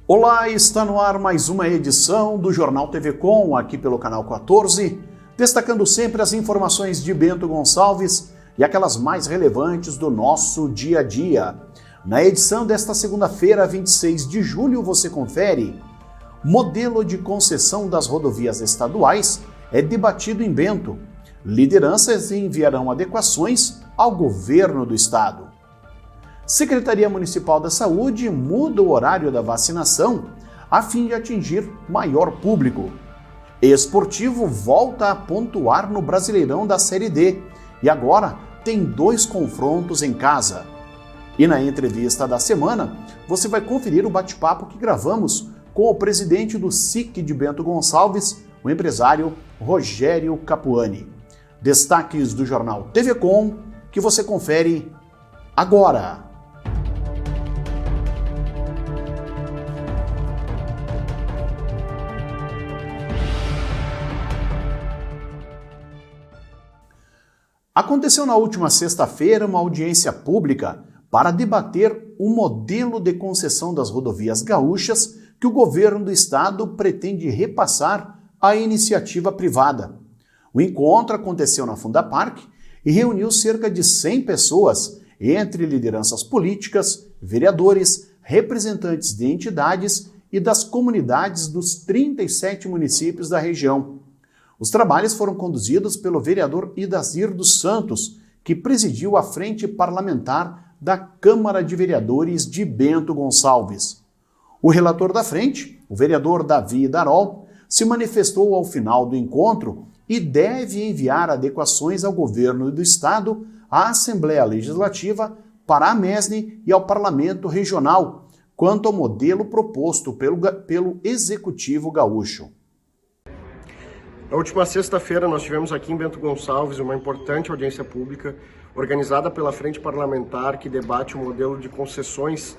Olá, está no ar mais uma edição do Jornal TV Com, aqui pelo canal 14, destacando sempre as informações de Bento Gonçalves e aquelas mais relevantes do nosso dia a dia. Na edição desta segunda-feira, 26 de julho, você confere: modelo de concessão das rodovias estaduais é debatido em Bento. Lideranças enviarão adequações ao governo do estado. Secretaria Municipal da Saúde muda o horário da vacinação a fim de atingir maior público. Esportivo volta a pontuar no Brasileirão da Série D e agora tem 2 confrontos em casa. E na entrevista da semana, você vai conferir o bate-papo que gravamos com o presidente do SIC de Bento Gonçalves, o empresário Rogério Capuani. Destaques do Jornal TV Com, que você confere agora. Aconteceu na última sexta-feira uma audiência pública para debater o modelo de concessão das rodovias gaúchas que o governo do estado pretende repassar à iniciativa privada. O encontro aconteceu na Fundapark e reuniu cerca de 100 pessoas, entre lideranças políticas, vereadores, representantes de entidades e das comunidades dos 37 municípios da região. Os trabalhos foram conduzidos pelo vereador Idazir dos Santos, que presidiu a frente parlamentar da Câmara de Vereadores de Bento Gonçalves. O relator da frente, o vereador Davi Darol, se manifestou ao final do encontro e deve enviar adequações ao governo do estado, à Assembleia Legislativa, para a MESNE e ao Parlamento Regional, quanto ao modelo proposto pelo Executivo Gaúcho. Na última sexta-feira nós tivemos aqui em Bento Gonçalves uma importante audiência pública organizada pela Frente Parlamentar que debate o modelo de concessões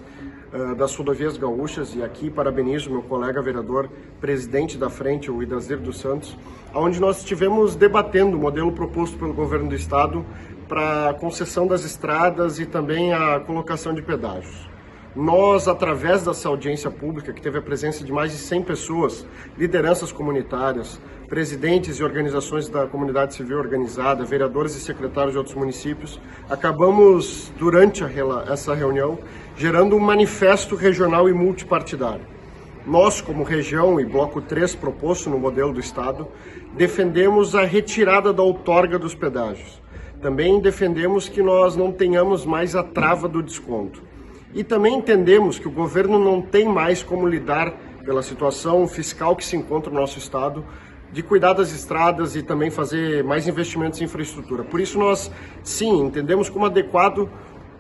das rodovias gaúchas, e aqui parabenizo meu colega vereador, presidente da frente, o Idazir dos Santos, onde nós estivemos debatendo o modelo proposto pelo governo do estado para a concessão das estradas e também a colocação de pedágios. Nós, através dessa audiência pública, que teve a presença de mais de 100 pessoas, lideranças comunitárias, presidentes e organizações da comunidade civil organizada, vereadores e secretários de outros municípios, acabamos, durante essa reunião, gerando um manifesto regional e multipartidário. Nós, como região e bloco 3 proposto no modelo do estado, defendemos a retirada da outorga dos pedágios. Também defendemos que nós não tenhamos mais a trava do desconto. E também entendemos que o governo não tem mais como lidar, pela situação fiscal que se encontra no nosso estado, de cuidar das estradas e também fazer mais investimentos em infraestrutura. Por isso nós, sim, entendemos como adequado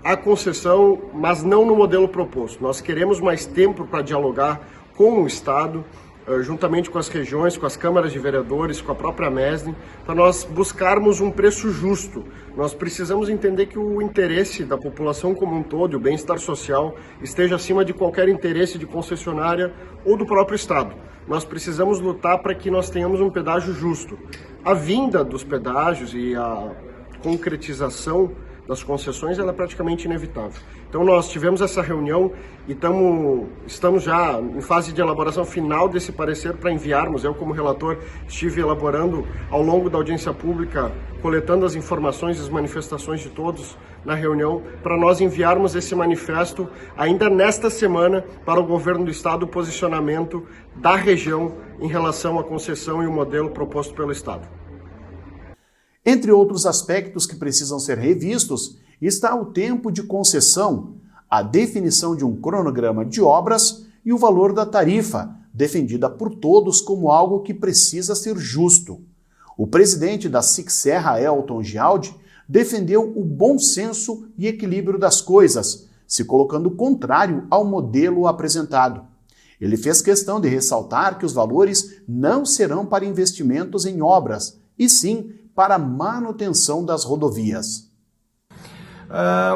a concessão, mas não no modelo proposto. Nós queremos mais tempo para dialogar com o estado, juntamente com as regiões, com as câmaras de vereadores, com a própria MESNE, para nós buscarmos um preço justo. Nós precisamos entender que o interesse da população como um todo, o bem-estar social, esteja acima de qualquer interesse de concessionária ou do próprio estado. Nós precisamos lutar para que nós tenhamos um pedágio justo. A vinda dos pedágios e a concretização das concessões ela é praticamente inevitável. Então nós tivemos essa reunião e estamos já em fase de elaboração final desse parecer para enviarmos. Eu, como relator, estive elaborando ao longo da audiência pública, coletando as informações e as manifestações de todos na reunião, para nós enviarmos esse manifesto ainda nesta semana para o governo do estado, o posicionamento da região em relação à concessão e o modelo proposto pelo estado. Entre outros aspectos que precisam ser revistos, está o tempo de concessão, a definição de um cronograma de obras e o valor da tarifa, defendida por todos como algo que precisa ser justo. O presidente da SIC Serra, Elton Gialdi, defendeu o bom senso e equilíbrio das coisas, se colocando contrário ao modelo apresentado. Ele fez questão de ressaltar que os valores não serão para investimentos em obras, e sim para a manutenção das rodovias.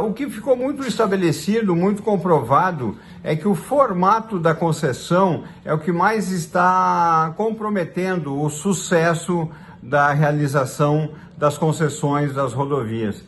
O que ficou muito estabelecido, muito comprovado, é que o formato da concessão é o que mais está comprometendo o sucesso da realização das concessões das rodovias.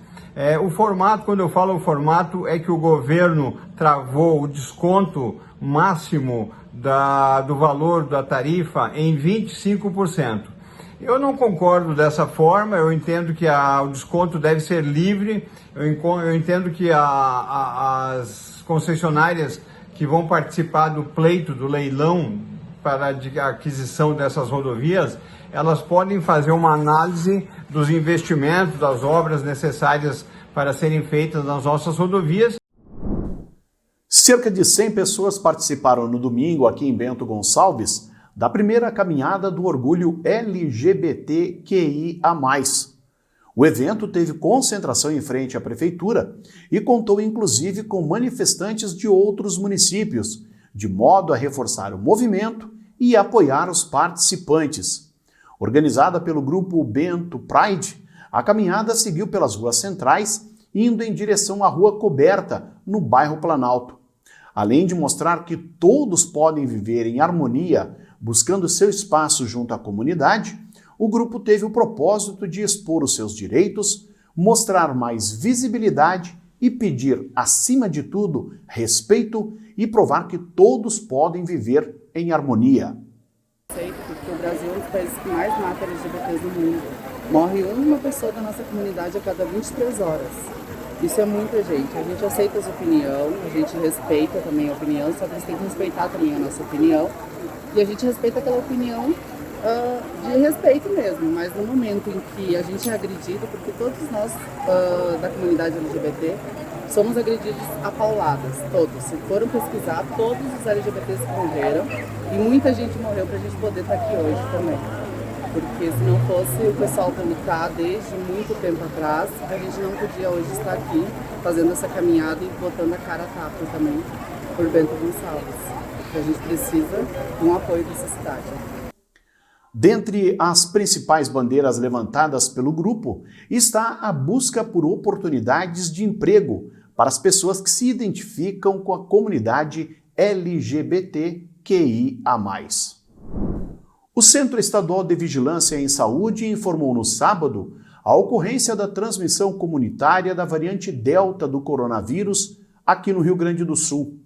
O formato, quando eu falo o formato, é que o governo travou o desconto máximo do valor da tarifa em 25%. Eu não concordo dessa forma, eu entendo que o desconto deve ser livre, eu entendo que as concessionárias que vão participar do pleito, do leilão para a aquisição dessas rodovias, elas podem fazer uma análise dos investimentos, das obras necessárias para serem feitas nas nossas rodovias. Cerca de 100 pessoas participaram no domingo aqui em Bento Gonçalves da primeira caminhada do orgulho LGBTQIA+. O evento teve concentração em frente à prefeitura e contou inclusive com manifestantes de outros municípios, de modo a reforçar o movimento e apoiar os participantes. Organizada pelo grupo Bento Pride, a caminhada seguiu pelas ruas centrais, indo em direção à Rua Coberta, no bairro Planalto. Além de mostrar que todos podem viver em harmonia, buscando seu espaço junto à comunidade, o grupo teve o propósito de expor os seus direitos, mostrar mais visibilidade e pedir, acima de tudo, respeito e provar que todos podem viver em harmonia. Porque o Brasil é um dos países que mais mata LGBTs no mundo. Morre uma pessoa da nossa comunidade a cada 23 horas. Isso é muita gente. A gente aceita as opiniões, a gente respeita também a opinião, só que eles têm que respeitar também a nossa opinião. E a gente respeita aquela opinião de respeito mesmo, mas no momento em que a gente é agredido, porque todos nós da comunidade LGBT somos agredidos a pauladas, todos. Se foram pesquisar, todos os LGBTs que morreram, e muita gente morreu para a gente poder estar aqui hoje também. Porque se não fosse o pessoal que lutar desde muito tempo atrás, a gente não podia hoje estar aqui fazendo essa caminhada e botando a cara a tapa também por Bento Gonçalves. A gente precisa de um apoio dessa cidade. Dentre as principais bandeiras levantadas pelo grupo está a busca por oportunidades de emprego para as pessoas que se identificam com a comunidade LGBTQIA+. O Centro Estadual de Vigilância em Saúde informou no sábado a ocorrência da transmissão comunitária da variante Delta do coronavírus aqui no Rio Grande do Sul.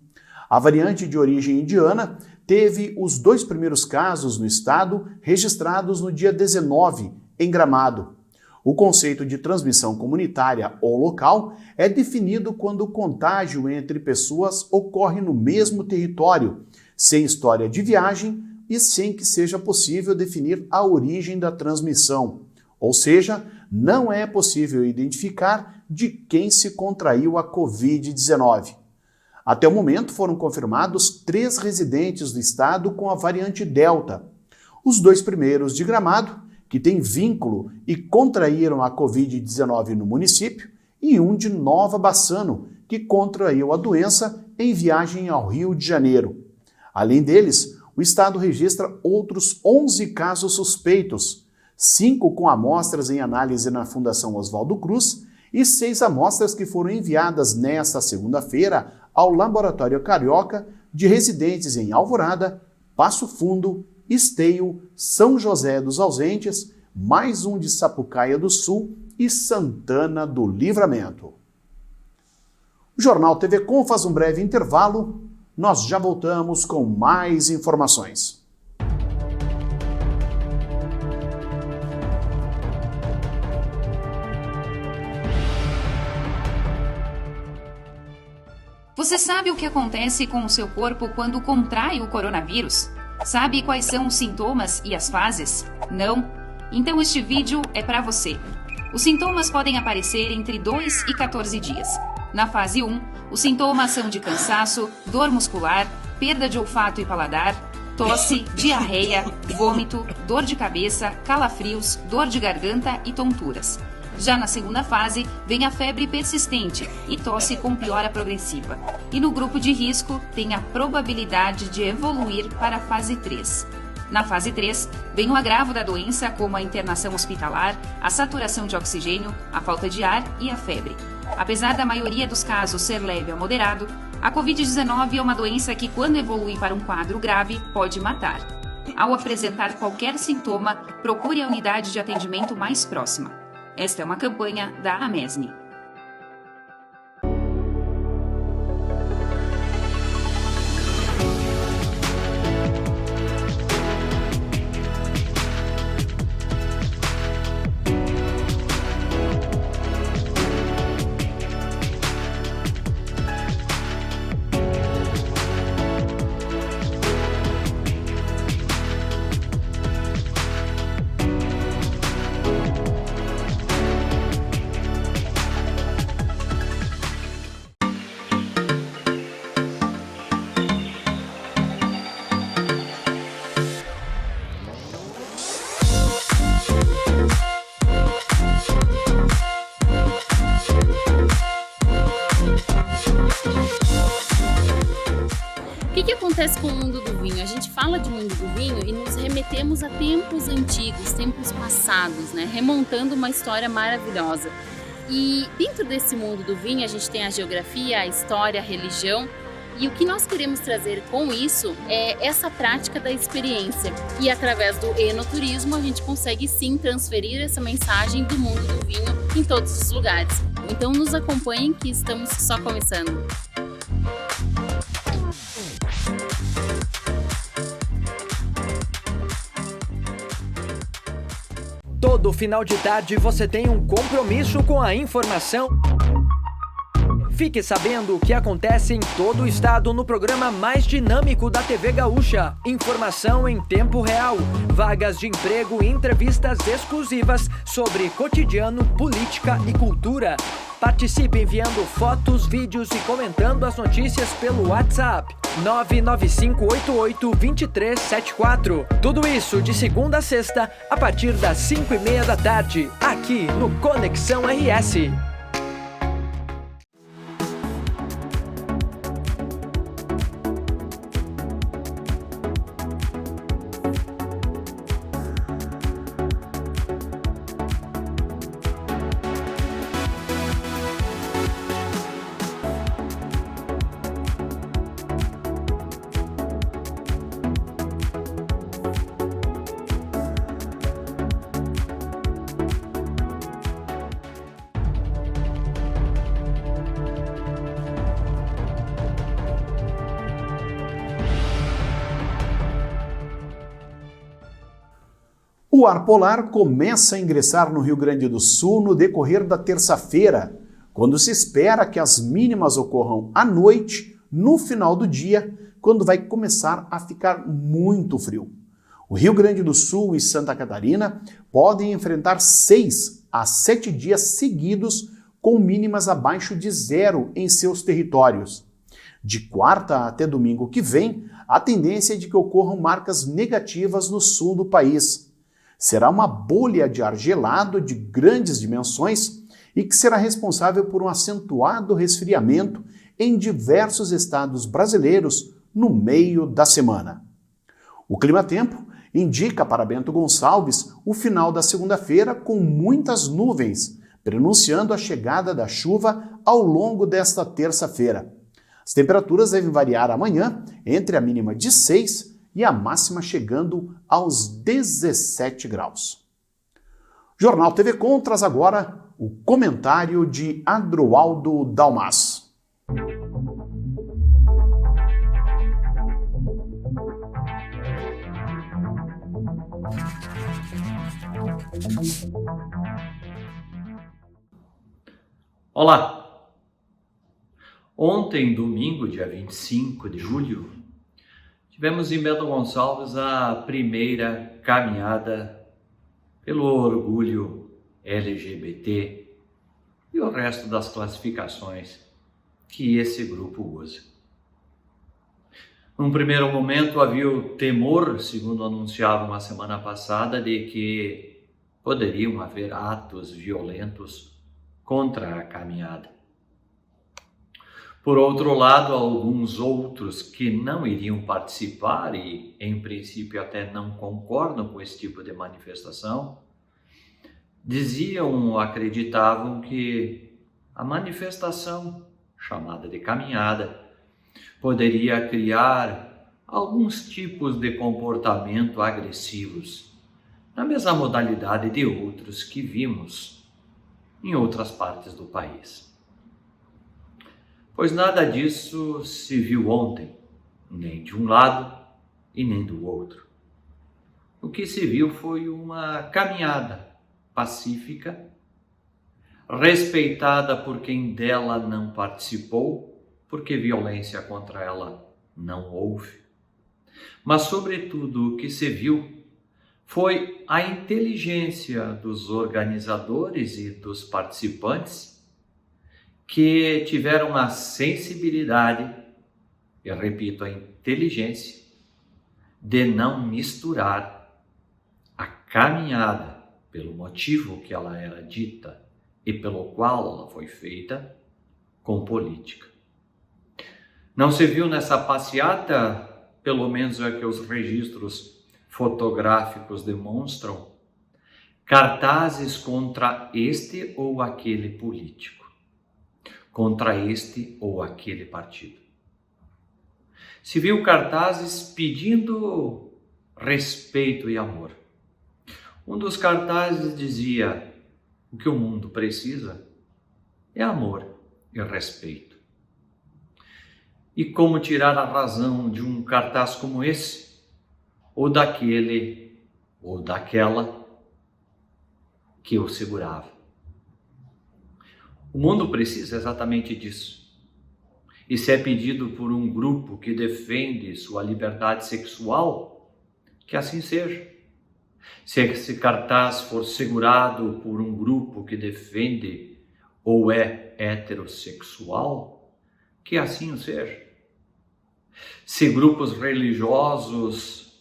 A variante de origem indiana teve os 2 primeiros casos no estado registrados no dia 19, em Gramado. O conceito de transmissão comunitária ou local é definido quando o contágio entre pessoas ocorre no mesmo território, sem história de viagem e sem que seja possível definir a origem da transmissão. Ou seja, não é possível identificar de quem se contraiu a Covid-19. Até o momento foram confirmados 3 residentes do estado com a variante Delta. Os 2 primeiros de Gramado, que têm vínculo e contraíram a Covid-19 no município, e um de Nova Bassano, que contraiu a doença em viagem ao Rio de Janeiro. Além deles, o estado registra outros 11 casos suspeitos, 5 com amostras em análise na Fundação Oswaldo Cruz e 6 amostras que foram enviadas nesta segunda-feira ao Laboratório Carioca de residentes em Alvorada, Passo Fundo, Esteio, São José dos Ausentes, mais um de Sapucaia do Sul e Santana do Livramento. O Jornal TV Com faz um breve intervalo. Nós já voltamos com mais informações. Você sabe o que acontece com o seu corpo quando contrai o coronavírus? Sabe quais são os sintomas e as fases? Não? Então este vídeo é para você. Os sintomas podem aparecer entre 2 e 14 dias. Na fase 1, os sintomas são de cansaço, dor muscular, perda de olfato e paladar, tosse, diarreia, vômito, dor de cabeça, calafrios, dor de garganta e tonturas. Já na segunda fase, vem a febre persistente e tosse com piora progressiva. E no grupo de risco, tem a probabilidade de evoluir para a fase 3. Na fase 3, vem o agravo da doença, como a internação hospitalar, a saturação de oxigênio, a falta de ar e a febre. Apesar da maioria dos casos ser leve a moderado, a Covid-19 é uma doença que, quando evolui para um quadro grave, pode matar. Ao apresentar qualquer sintoma, procure a unidade de atendimento mais próxima. Esta é uma campanha da Amesne. que acontece com o mundo do vinho? A gente fala de mundo do vinho e nos remetemos a tempos antigos, tempos passados, né? Remontando uma história maravilhosa. E dentro desse mundo do vinho a gente tem a geografia, a história, a religião. E o que nós queremos trazer com isso é essa prática da experiência. E através do enoturismo a gente consegue sim transferir essa mensagem do mundo do vinho em todos os lugares. Então nos acompanhem que estamos só começando. Todo final de tarde você tem um compromisso com a informação. Fique sabendo o que acontece em todo o estado no programa mais dinâmico da TV Gaúcha. Informação em tempo real, vagas de emprego e entrevistas exclusivas sobre cotidiano, política e cultura. Participe enviando fotos, vídeos e comentando as notícias pelo WhatsApp 995882374. Tudo isso de segunda a sexta, a partir das 5:30 da tarde, aqui no Conexão RS. O ar polar começa a ingressar no Rio Grande do Sul no decorrer da terça-feira, quando se espera que as mínimas ocorram à noite, no final do dia, quando vai começar a ficar muito frio. O Rio Grande do Sul e Santa Catarina podem enfrentar 6 a 7 dias seguidos com mínimas abaixo de zero em seus territórios. De quarta até domingo que vem, a tendência é de que ocorram marcas negativas no sul do país. Será uma bolha de ar gelado de grandes dimensões e que será responsável por um acentuado resfriamento em diversos estados brasileiros no meio da semana. O clima-tempo indica para Bento Gonçalves o final da segunda-feira com muitas nuvens, prenunciando a chegada da chuva ao longo desta terça-feira. As temperaturas devem variar amanhã entre a mínima de 6 e a máxima chegando aos 17 graus. Jornal TV Com traz agora o comentário de Adroaldo Dalmas. Olá! Ontem, domingo, dia 25 de julho, tivemos em Bento Gonçalves a primeira caminhada pelo orgulho LGBT e o resto das classificações que esse grupo usa. Num primeiro momento havia o temor, segundo anunciavam a semana passada, de que poderiam haver atos violentos contra a caminhada. Por outro lado, alguns outros que não iriam participar e, em princípio, até não concordam com esse tipo de manifestação, acreditavam que a manifestação, chamada de caminhada, poderia criar alguns tipos de comportamento agressivos, na mesma modalidade de outros que vimos em outras partes do país. Pois nada disso se viu ontem, nem de um lado e nem do outro. O que se viu foi uma caminhada pacífica, respeitada por quem dela não participou, porque violência contra ela não houve. Mas, sobretudo, o que se viu foi a inteligência dos organizadores e dos participantes que tiveram a sensibilidade, eu repito, a inteligência, de não misturar a caminhada, pelo motivo que ela era dita e pelo qual ela foi feita, com política. Não se viu nessa passeata, pelo menos é que os registros fotográficos demonstram, cartazes contra este ou aquele político, contra este ou aquele partido. Se viu cartazes pedindo respeito e amor. Um dos cartazes dizia: o que o mundo precisa é amor e respeito. E como tirar a razão de um cartaz como esse, ou daquele, ou daquela que o segurava? O mundo precisa exatamente disso. E se é pedido por um grupo que defende sua liberdade sexual, que assim seja. Se esse cartaz for segurado por um grupo que defende ou é heterossexual, que assim seja. Se grupos religiosos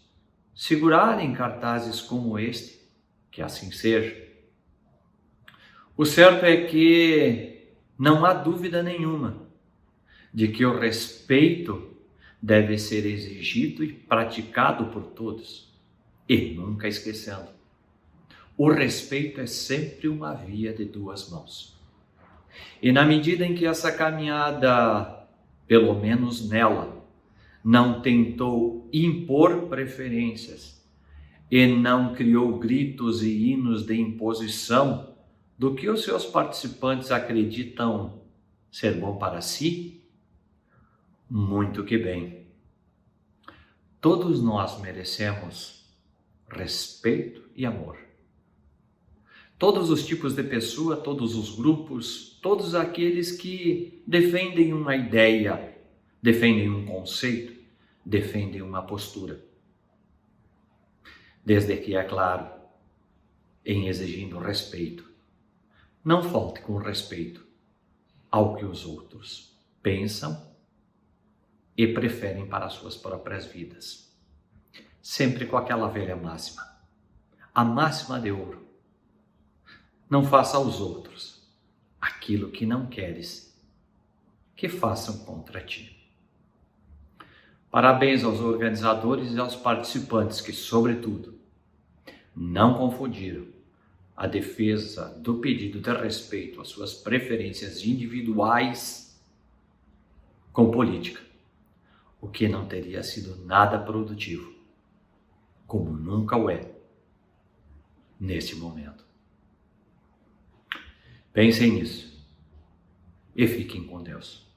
segurarem cartazes como este, que assim seja. O certo é que não há dúvida nenhuma de que o respeito deve ser exigido e praticado por todos. E nunca esquecendo, o respeito é sempre uma via de duas mãos. E na medida em que essa caminhada, pelo menos nela, não tentou impor preferências e não criou gritos e hinos de imposição do que os seus participantes acreditam ser bom para si, muito que bem. Todos nós merecemos respeito e amor. Todos os tipos de pessoa, todos os grupos, todos aqueles que defendem uma ideia, defendem um conceito, defendem uma postura. Desde que, é claro, em exigindo respeito, não falte com respeito ao que os outros pensam e preferem para as suas próprias vidas. Sempre com aquela velha máxima, a máxima de ouro: não faça aos outros aquilo que não queres que façam contra ti. Parabéns aos organizadores e aos participantes que, sobretudo, não confundiram a defesa do pedido de respeito às suas preferências individuais com política, o que não teria sido nada produtivo, como nunca o é neste momento. Pensem nisso e fiquem com Deus.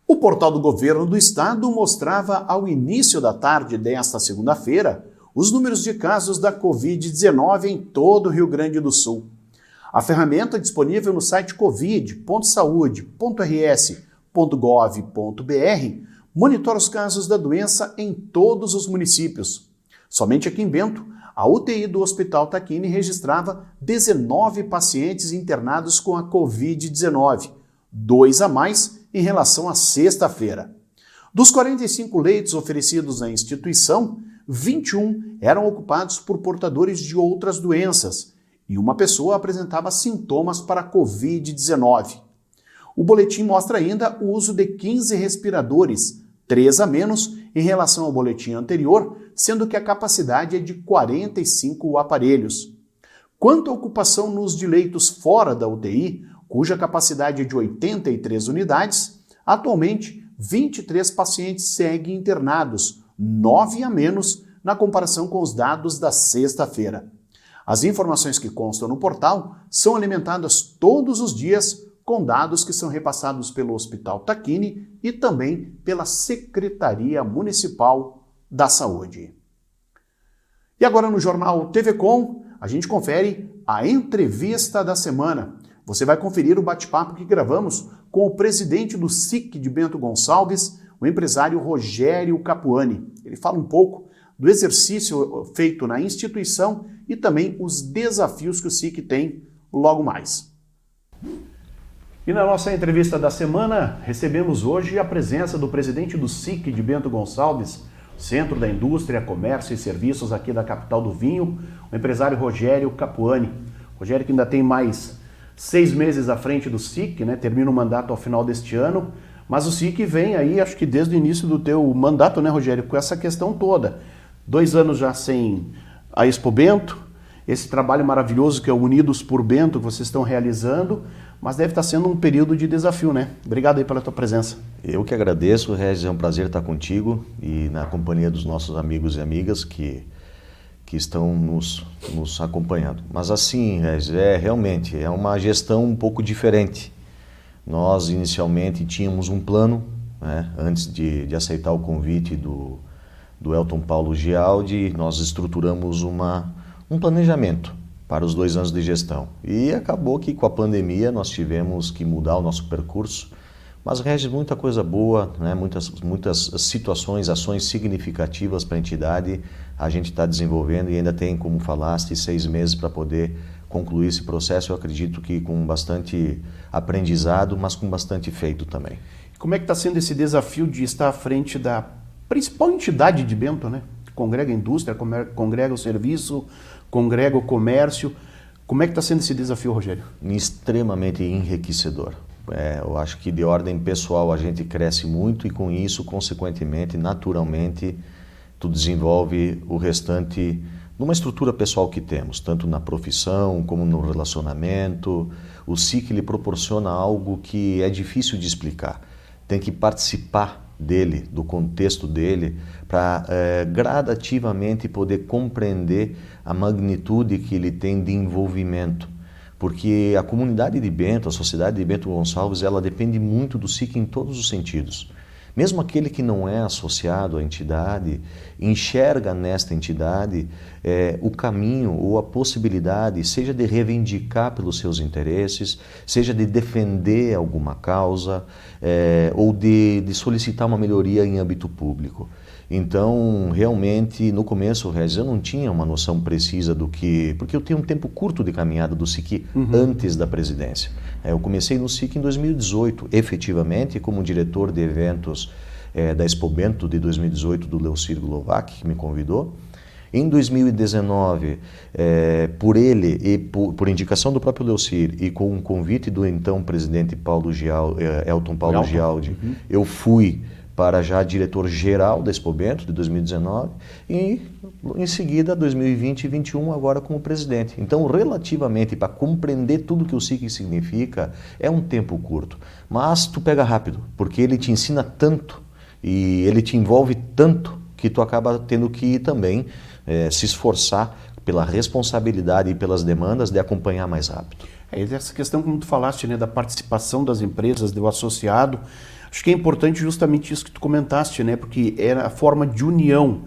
O portal do Governo do Estado mostrava ao início da tarde desta segunda-feira os números de casos da Covid-19 em todo o Rio Grande do Sul. A ferramenta é disponível no site covid.saude.rs.gov.br monitora os casos da doença em todos os municípios. Somente aqui em Bento, a UTI do Hospital Tacchini registrava 19 pacientes internados com a Covid-19, 2 a mais em relação à sexta-feira. Dos 45 leitos oferecidos na instituição, 21 eram ocupados por portadores de outras doenças e uma pessoa apresentava sintomas para a Covid-19. O boletim mostra ainda o uso de 15 respiradores, 3 a menos em relação ao boletim anterior, sendo que a capacidade é de 45 aparelhos. Quanto à ocupação nos de leitos fora da UTI, cuja capacidade é de 83 unidades, atualmente 23 pacientes seguem internados, 9 a menos na comparação com os dados da sexta-feira. As informações que constam no portal são alimentadas todos os dias com dados que são repassados pelo Hospital Tacchini e também pela Secretaria Municipal da Saúde. E agora no Jornal TV Com, a gente confere a entrevista da semana. Você vai conferir o bate-papo que gravamos com o presidente do SIC de Bento Gonçalves, o empresário Rogério Capuani. Ele fala um pouco do exercício feito na instituição e também os desafios que o SIC tem logo mais. E na nossa entrevista da semana, recebemos hoje a presença do presidente do SIC de Bento Gonçalves, Centro da Indústria, Comércio e Serviços aqui da capital do vinho, o empresário Rogério Capuani. Rogério que ainda tem mais 6 meses à frente do SIC, né? Termina o mandato ao final deste ano, mas o SIC vem aí, acho que desde o início do teu mandato, né, Rogério, com essa questão toda. 2 anos já sem a Expo Bento, esse trabalho maravilhoso que é o Unidos por Bento que vocês estão realizando, mas deve estar sendo um período de desafio, né? Obrigado aí pela tua presença. Eu que agradeço, Regis, é um prazer estar contigo e na companhia dos nossos amigos e amigas que estão nos acompanhando. Mas assim, Regis, realmente é uma gestão um pouco diferente. Nós inicialmente tínhamos um plano, né, antes de aceitar o convite do Elton Paulo Gialdi, nós estruturamos um planejamento para os 2 anos de gestão. E acabou que com a pandemia nós tivemos que mudar o nosso percurso, mas Regis, muita coisa boa, né? muitas situações, ações significativas para a entidade a gente está desenvolvendo e ainda tem, como falaste, 6 meses para poder concluir esse processo. Eu acredito que com bastante aprendizado, mas com bastante feito também. Como é que está sendo esse desafio de estar à frente da principal entidade de Bento, né? Congrega a indústria, congrega o serviço, congrega o comércio. Como é que está sendo esse desafio, Rogério? Extremamente enriquecedor. Eu acho que de ordem pessoal a gente cresce muito e com isso, consequentemente, naturalmente, tu desenvolve o restante numa estrutura pessoal que temos, tanto na profissão como no relacionamento. O SIC lhe proporciona algo que é difícil de explicar. Tem que participar dele, do contexto dele, para gradativamente poder compreender a magnitude que ele tem de envolvimento. Porque a comunidade de Bento, a sociedade de Bento Gonçalves, ela depende muito do SIC em todos os sentidos. Mesmo aquele que não é associado à entidade, enxerga nesta entidade o caminho ou a possibilidade, seja de reivindicar pelos seus interesses, seja de defender alguma causa ou de solicitar uma melhoria em âmbito público. Então, realmente, no começo, Regis, eu não tinha uma noção precisa do que... Porque eu tenho um tempo curto de caminhada do SIC antes da presidência. Eu comecei no SIC em 2018, efetivamente, como diretor de eventos da Expo Bento de 2018 do Leocir Glovac, que me convidou. Em 2019, por ele e por indicação do próprio Leocir e com um convite do então presidente Elton Paulo Gialdi, eu fui para já diretor-geral da Expo Bento de 2019 e em seguida 2020 e 2021 agora como presidente. Então, relativamente para compreender tudo que o SIC significa, é um tempo curto, mas tu pega rápido, porque ele te ensina tanto e ele te envolve tanto que tu acaba tendo que também se esforçar pela responsabilidade e pelas demandas de acompanhar mais rápido. Essa questão, como tu falaste, né, da participação das empresas, do associado, acho que é importante justamente isso que tu comentaste, né, porque era a forma de união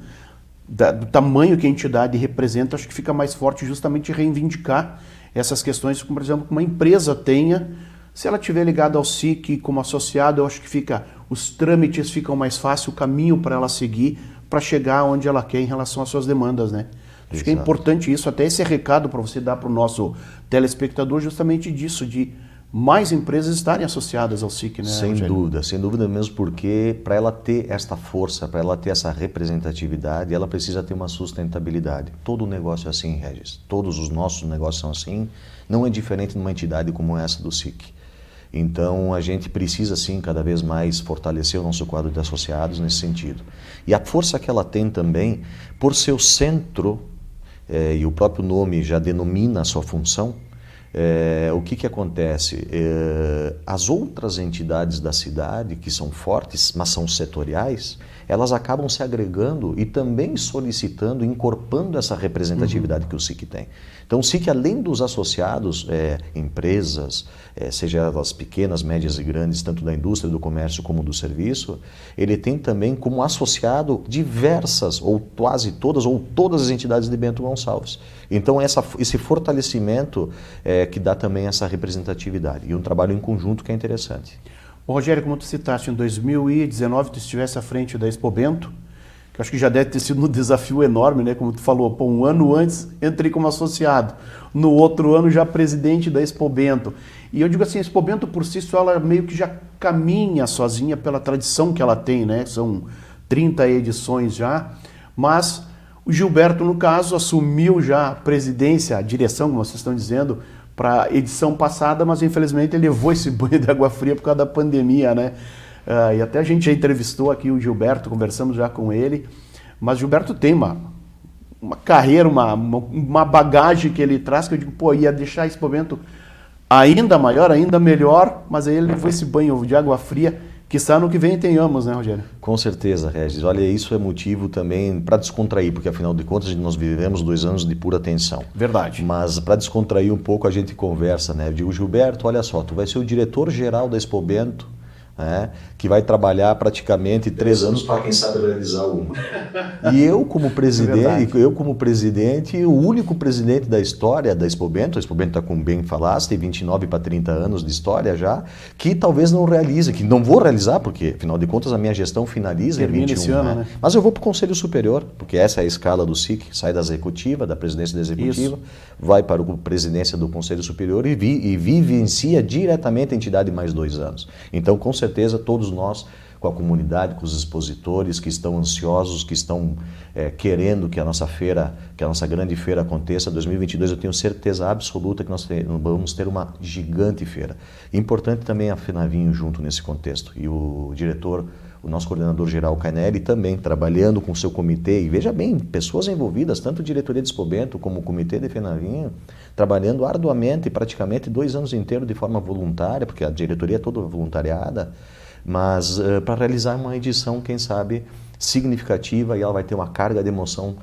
do tamanho que a entidade representa, acho que fica mais forte justamente reivindicar essas questões, como por exemplo, que uma empresa tenha, se ela estiver ligada ao SIC como associado, eu acho que os trâmites ficam mais fáceis, o caminho para ela seguir, para chegar onde ela quer em relação às suas demandas, né? Acho que é importante isso, até esse recado para você dar para o nosso telespectador, justamente disso, de mais empresas estarem associadas ao SIC, né? Sem dúvida mesmo, porque para ela ter esta força, para ela ter essa representatividade, ela precisa ter uma sustentabilidade. Todo negócio é assim, Regis, todos os nossos negócios são assim, não é diferente numa entidade como essa do SIC. Então a gente precisa sim cada vez mais fortalecer o nosso quadro de associados nesse sentido. E a força que ela tem também, por seu centro, e o próprio nome já denomina a sua função, o que acontece? As outras entidades da cidade, que são fortes, mas são setoriais, elas acabam se agregando e também solicitando, incorporando essa representatividade que o SIC tem. Então o SIC, além dos associados, empresas, seja elas pequenas, médias e grandes, tanto da indústria, do comércio como do serviço, ele tem também como associado diversas, ou quase todas, ou todas as entidades de Bento Gonçalves. Então esse fortalecimento que dá também essa representatividade e um trabalho em conjunto que é interessante. Ô, Rogério, como tu citaste, em 2019 tu estivesse à frente da Expo Bento, que eu acho que já deve ter sido um desafio enorme, né? Como tu falou, um ano antes entrei como associado, no outro ano já presidente da Expo Bento. E eu digo assim, a Expo Bento por si só, ela meio que já caminha sozinha pela tradição que ela tem, né? São 30 edições já, mas o Gilberto, no caso, assumiu já a presidência, a direção, como vocês estão dizendo, para a edição passada, mas infelizmente ele levou esse banho de água fria por causa da pandemia, né? E até a gente já entrevistou aqui o Gilberto, conversamos já com ele, mas o Gilberto tem uma carreira, uma bagagem que ele traz, que eu digo, pô, ia deixar esse momento ainda maior, ainda melhor, mas aí ele levou esse banho de água fria, que está no que vem tenhamos, né, Rogério? Com certeza, Regis. Olha, isso é motivo também para descontrair, porque afinal de contas nós vivemos 2 anos de pura tensão. Verdade. Mas para descontrair um pouco a gente conversa, né? Eu digo, Gilberto, olha só, tu vai ser o diretor-geral da Expo Bento, né, que vai trabalhar praticamente 3 anos para quem sabe realizar uma. E eu como presidente, o único presidente da história da Expo Bento, a Expo Bento está, como bem falaste, tem 29 para 30 anos de história já, que talvez não realize, que não vou realizar, porque afinal de contas a minha gestão finaliza em 21, esse ano, né? Mas eu vou para o Conselho Superior, porque essa é a escala do SIC, sai da executiva, da presidência da executiva, vai para a presidência do Conselho Superior e vivencia diretamente a entidade mais 2 anos. Então, com certeza, todos nós, com a comunidade, com os expositores que estão ansiosos, que estão querendo que a nossa feira, que a nossa grande feira aconteça, 2022 eu tenho certeza absoluta que nós vamos ter uma gigante feira. Importante também a FENAVINHO junto nesse contexto. E o diretor, o nosso coordenador geral, Cainelli, também trabalhando com o seu comitê, e veja bem, pessoas envolvidas, tanto a diretoria de Expo Bento como o comitê de FENAVINHO, trabalhando arduamente, praticamente 2 anos inteiros de forma voluntária, porque a diretoria é toda voluntariada, mas para realizar uma edição, quem sabe, significativa, e ela vai ter uma carga de emoção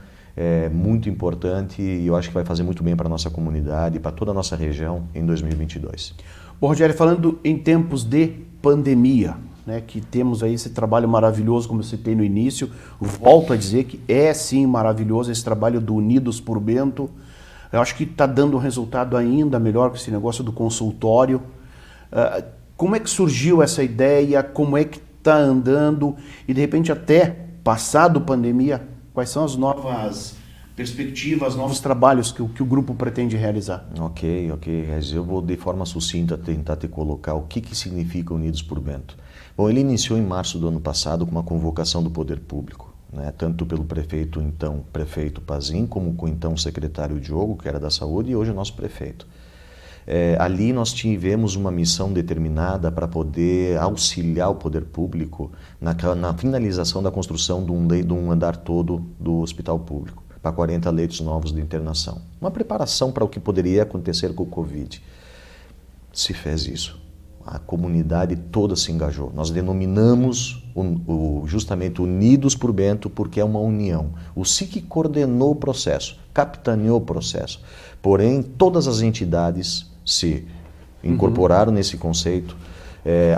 muito importante, e eu acho que vai fazer muito bem para a nossa comunidade, para toda a nossa região em 2022. Bom, Rogério, falando em tempos de pandemia, né, que temos aí esse trabalho maravilhoso, como eu citei no início, volto a dizer que é sim maravilhoso esse trabalho do Unidos por Bento. Eu acho que está dando um resultado ainda melhor com esse negócio do consultório. Como é que surgiu essa ideia? Como é que está andando? E de repente, até passado a pandemia, quais são as novas perspectivas, novos trabalhos que o grupo pretende realizar? Ok, Regis. Eu vou de forma sucinta tentar te colocar o que significa Unidos por Bento. Bom, ele iniciou em março do ano passado com uma convocação do Poder Público, né, tanto pelo prefeito Pazin, como com o então secretário Diogo, que era da Saúde, e hoje o nosso prefeito. Ali nós tivemos uma missão determinada para poder auxiliar o poder público na finalização da construção de um andar todo do hospital público, para 40 leitos novos de internação. Uma preparação para o que poderia acontecer com o Covid. Se fez isso. A comunidade toda se engajou. Nós denominamos justamente Unidos por Bento porque é uma união. O SIC coordenou o processo, capitaneou o processo. Porém, todas as entidades se incorporaram nesse conceito.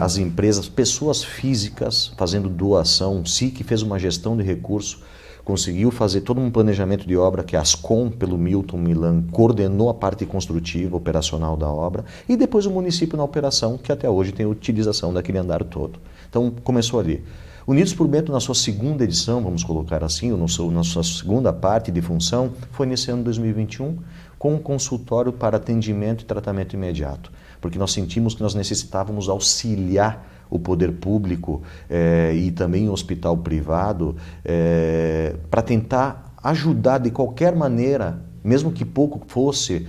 As empresas, pessoas físicas fazendo doação. O SIC fez uma gestão de recurso, conseguiu fazer todo um planejamento de obra que a Ascom, pelo Milton Milan, coordenou a parte construtiva, operacional da obra, e depois o município na operação, que até hoje tem a utilização daquele andar todo. Então, começou ali. Unidos por Bento, na sua segunda edição, vamos colocar assim, na sua segunda parte de função, foi nesse ano 2021, com um consultório para atendimento e tratamento imediato, porque nós sentimos que nós necessitávamos auxiliar o poder público e também o hospital privado para tentar ajudar de qualquer maneira, mesmo que pouco fosse,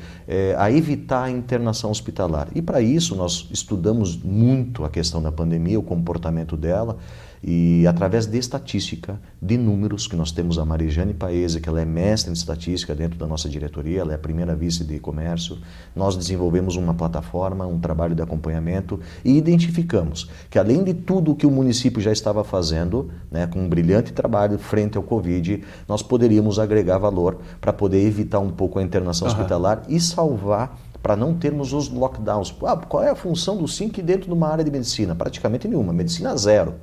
a evitar a internação hospitalar. E para isso nós estudamos muito a questão da pandemia, o comportamento dela, e através de estatística, de números, que nós temos a Marijane Paese, que ela é mestre em estatística dentro da nossa diretoria, ela é a primeira vice de comércio, nós desenvolvemos uma plataforma, um trabalho de acompanhamento e identificamos que além de tudo o que o município já estava fazendo, né, com um brilhante trabalho frente ao Covid, nós poderíamos agregar valor para poder evitar um pouco a internação hospitalar e salvar, para não termos os lockdowns. Qual é a função do SINC dentro de uma área de medicina? Praticamente nenhuma, medicina zero.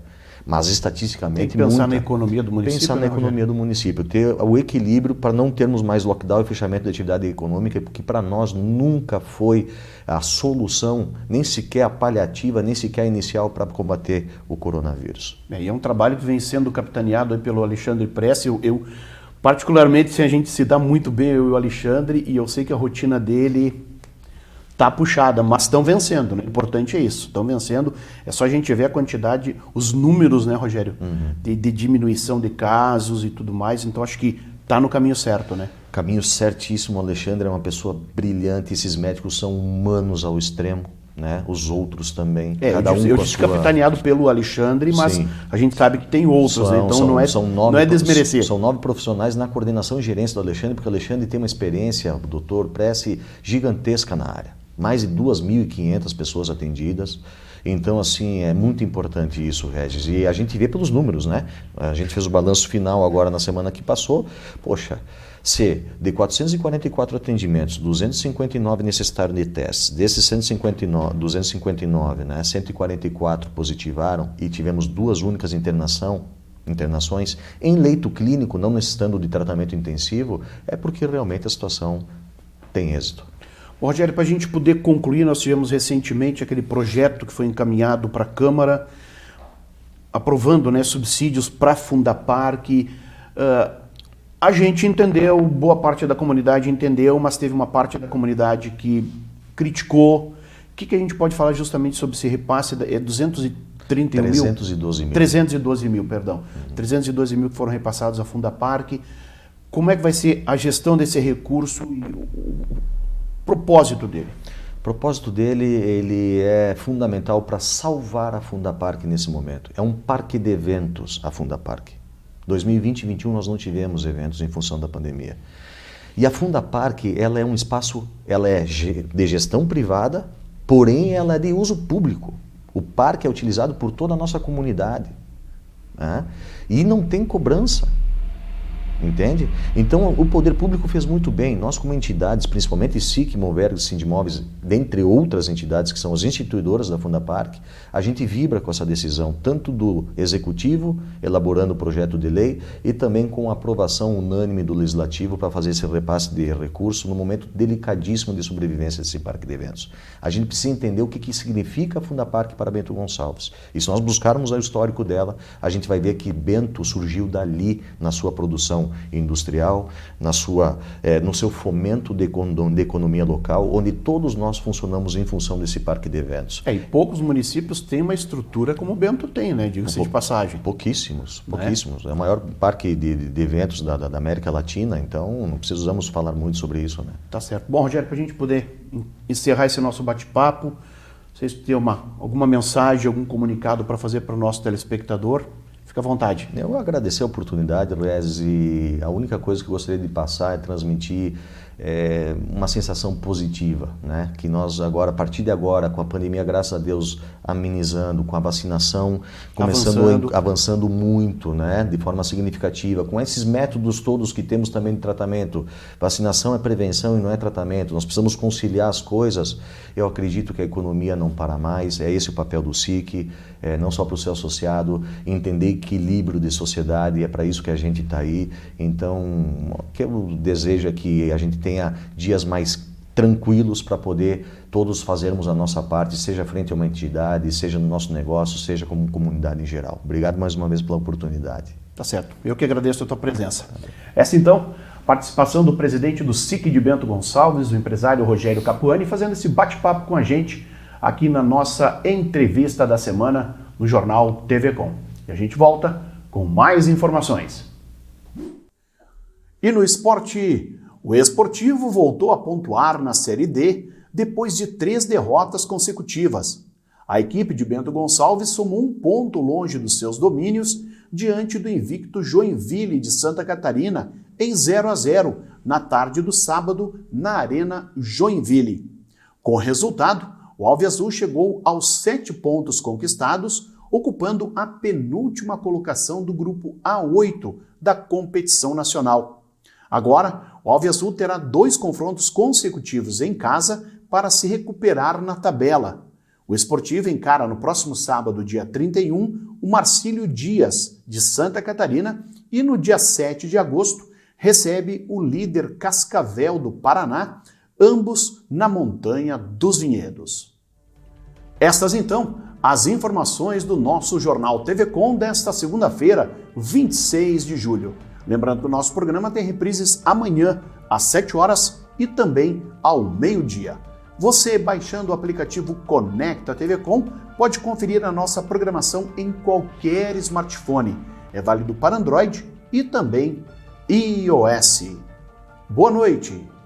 Mas estatisticamente... Tem que pensar na economia do município. Pensar na economia do município, ter o equilíbrio para não termos mais lockdown e fechamento da atividade econômica, porque para nós nunca foi a solução, nem sequer a paliativa, nem sequer a inicial para combater o coronavírus. E é um trabalho que vem sendo capitaneado aí pelo Alexandre Prece. Eu particularmente, a gente se dá muito bem, eu e o Alexandre, e eu sei que a rotina dele Tá puxada, mas estão vencendo, né? O importante é isso, estão vencendo. É só a gente ver a quantidade, os números, né, Rogério, de diminuição de casos e tudo mais. Então acho que tá no caminho certo, né? Caminho certíssimo. Alexandre é uma pessoa brilhante. Esses médicos são humanos ao extremo, né? Os outros também. Cada eu disse capitaneado pelo Alexandre, mas sim, a gente sabe que tem outros, né? Então não é desmerecer. São 9 profissionais na coordenação e gerência do Alexandre, porque o Alexandre tem uma experiência, o doutor Prece, gigantesca na área. Mais de 2.500 pessoas atendidas. Então, assim, é muito importante isso, Regis. E a gente vê pelos números, né? A gente fez o balanço final agora na semana que passou. Poxa, se de 444 atendimentos, 259 necessitaram de testes, desses 259, né, 144 positivaram e tivemos 2 únicas internações em leito clínico, não necessitando de tratamento intensivo, é porque realmente a situação tem êxito. Rogério, para a gente poder concluir, nós tivemos recentemente aquele projeto que foi encaminhado para a Câmara, aprovando, né, subsídios para a Fundaparque. A gente entendeu, boa parte da comunidade entendeu, mas teve uma parte da comunidade que criticou. O que a gente pode falar justamente sobre esse repasse? É 312 mil. 312 mil, perdão. 312 mil que foram repassados à Fundaparque. Como é que vai ser a gestão desse recurso e propósito dele? O propósito dele, ele é fundamental para salvar a Fundaparque nesse momento. É um parque de eventos, a Fundaparque. 2020 e 2021 nós não tivemos eventos em função da pandemia. E a Fundaparque, ela é um espaço, ela é de gestão privada, porém ela é de uso público. O parque é utilizado por toda a nossa comunidade, né? E não tem cobrança. Entende? Então o poder público fez muito bem. Nós como entidades, principalmente SIC, Moverg, Sindimóveis, dentre outras entidades que são as instituidoras da Fundaparque, a gente vibra com essa decisão, tanto do Executivo, elaborando o projeto de lei, e também com a aprovação unânime do Legislativo para fazer esse repasse de recurso no momento delicadíssimo de sobrevivência desse parque de eventos. A gente precisa entender o que significa a Fundaparque para Bento Gonçalves. E se nós buscarmos o histórico dela, a gente vai ver que Bento surgiu dali na sua produção industrial, no seu fomento de economia local, onde todos nós funcionamos em função desse parque de eventos. E poucos municípios têm uma estrutura como o Bento tem, né? Diga-se de passagem. Pouquíssimos. É o maior parque de eventos da América Latina, então não precisamos falar muito sobre isso, né? Tá certo. Bom, Rogério, para a gente poder encerrar esse nosso bate-papo, vocês têm alguma mensagem, algum comunicado para fazer para o nosso telespectador? Fica à vontade. Eu agradecer a oportunidade, Luiz, e a única coisa que eu gostaria de passar é transmitir uma sensação positiva, né? Que nós agora, a partir de agora, com a pandemia, graças a Deus, amenizando, com a vacinação avançando muito, né? De forma significativa, com esses métodos todos que temos também de tratamento. Vacinação é prevenção e não é tratamento. Nós precisamos conciliar as coisas. Eu acredito que a economia não para mais, é esse o papel do SIC, não só para o seu associado, entender equilíbrio de sociedade, é para isso que a gente está aí. Então, o que eu desejo é que a gente tenha dias mais tranquilos para poder todos fazermos a nossa parte, seja frente a uma entidade, seja no nosso negócio, seja como comunidade em geral. Obrigado mais uma vez pela oportunidade. Tá certo. Eu que agradeço a tua presença. Essa, então, participação do presidente do SIC de Bento Gonçalves, o empresário Rogério Capuani, fazendo esse bate-papo com a gente aqui na nossa entrevista da semana no Jornal TV Com. E a gente volta com mais informações. E no esporte, o Esportivo voltou a pontuar na Série D depois de 3 derrotas consecutivas. A equipe de Bento Gonçalves somou 1 ponto longe dos seus domínios diante do invicto Joinville de Santa Catarina em 0-0 na tarde do sábado na Arena Joinville. Com o resultado, o Alviazul chegou aos 7 pontos conquistados, ocupando a penúltima colocação do grupo A8 da competição nacional. Agora, o Alviazul terá 2 confrontos consecutivos em casa para se recuperar na tabela. O Esportivo encara no próximo sábado, dia 31, o Marcílio Dias, de Santa Catarina, e no dia 7 de agosto recebe o líder Cascavel do Paraná, ambos na Montanha dos Vinhedos. Estas, então, as informações do nosso Jornal TV Com desta segunda-feira, 26 de julho. Lembrando que o nosso programa tem reprises amanhã, às 7 horas e também ao meio-dia. Você, baixando o aplicativo Conecta TV Com, pode conferir a nossa programação em qualquer smartphone. É válido para Android e também iOS. Boa noite!